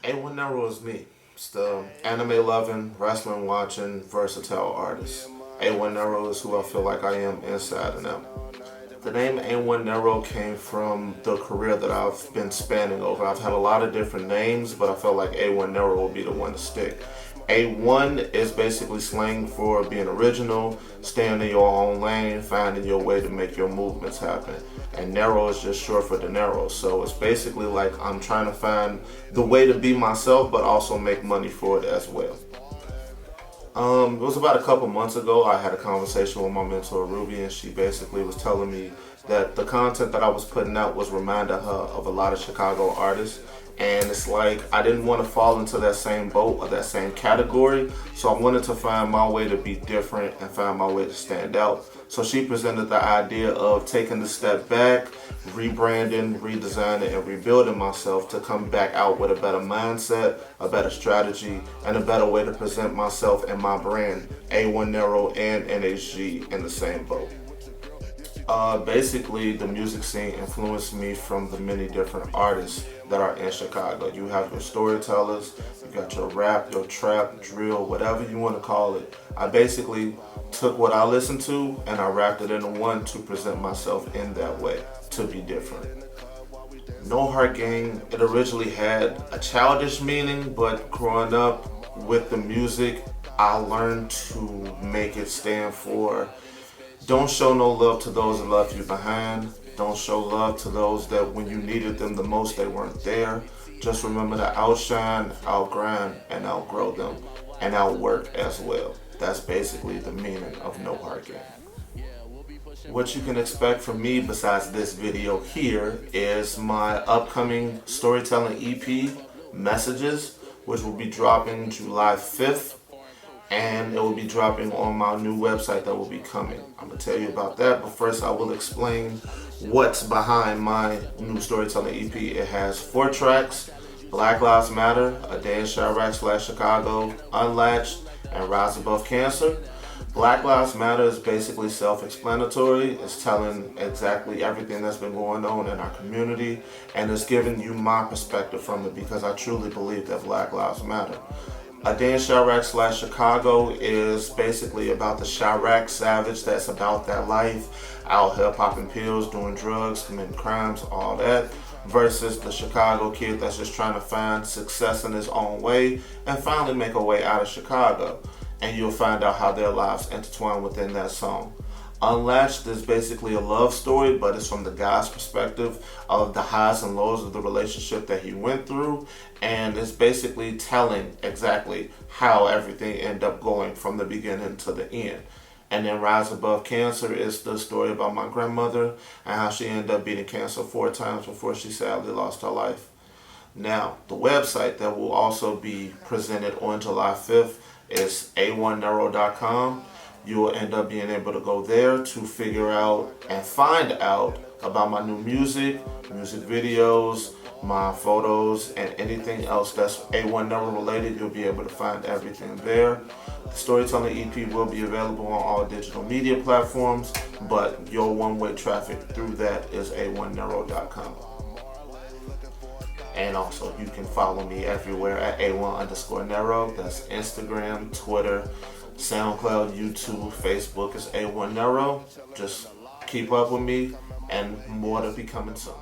A1 Nero is me. It's the anime loving, wrestling watching, versatile artist. A1 Nero is who I feel like I am inside and out. The name A1 Nero came from the career that I've been spanning over. I've had a lot of different names, but I felt like A1 Nero will be the one to stick. A1 is basically slang for being original, staying in your own lane, finding your way to make your movements happen. And Nero is just short for De Niro. So it's basically like I'm trying to find the way to be myself, but also make money for it as well. It was about a couple months ago. I had a conversation with my mentor Ruby, and she basically was telling me that the content that I was putting out was reminding her of a lot of Chicago artists. And it's like I didn't want to fall into that same boat or that same category, so I wanted to find my way to be different and find my way to stand out. So she presented the idea of taking the step back, rebranding, redesigning, and rebuilding myself to come back out with a better mindset, a better strategy, and a better way to present myself and my brand, A1 Nero and NHG, in the same boat. Basically, the music scene influenced me from the many different artists that are in Chicago. You have your storytellers, you got your rap, your trap, drill, whatever you want to call it. I basically took what I listened to and I wrapped it into one to present myself in that way, to be different. No Heart Gang, it originally had a childish meaning, but growing up with the music, I learned to make it stand for don't show no love to those that left you behind. Don't show love to those that when you needed them the most, they weren't there. Just remember to outshine, outgrind, and outgrow them, and outwork as well. That's basically the meaning of No Heart Gang. What you can expect from me besides this video here is my upcoming storytelling EP, Messages, which will be dropping July 5th. And it will be dropping on my new website that will be coming. I'm going to tell you about that, but first I will explain what's behind my new storytelling EP. It has 4 tracks: Black Lives Matter, A Day in Chirac / Chicago, Unlatched, and Rise Above Cancer. Black Lives Matter is basically self-explanatory. It's telling exactly everything that's been going on in our community, and it's giving you my perspective from it because I truly believe that Black Lives Matter. A Day in Chirac / Chicago is basically about the Chirac savage that's about that life, out here popping pills, doing drugs, committing crimes, all that, versus the Chicago kid that's just trying to find success in his own way and finally make a way out of Chicago. And you'll find out how their lives intertwine within that song. Unlatched is basically a love story, but it's from the guy's perspective of the highs and lows of the relationship that he went through, and it's basically telling exactly how everything ended up going from the beginning to the end. And then Rise Above Cancer is the story about my grandmother and how she ended up beating cancer 4 times before she sadly lost her life. Now, the website that will also be presented on July 5th is A1Nero.com. You will end up being able to go there to figure out and find out about my new music videos, my photos, and anything else that's A1 Nero related. You'll be able to find everything there. The Storytelling EP will be available on all digital media platforms, but your one-way traffic through that is A1Nero.com. And also, you can follow me everywhere at A1_Nero. That's Instagram, Twitter, SoundCloud, YouTube, Facebook is A1 Nero. Just keep up with me, and more to be coming soon.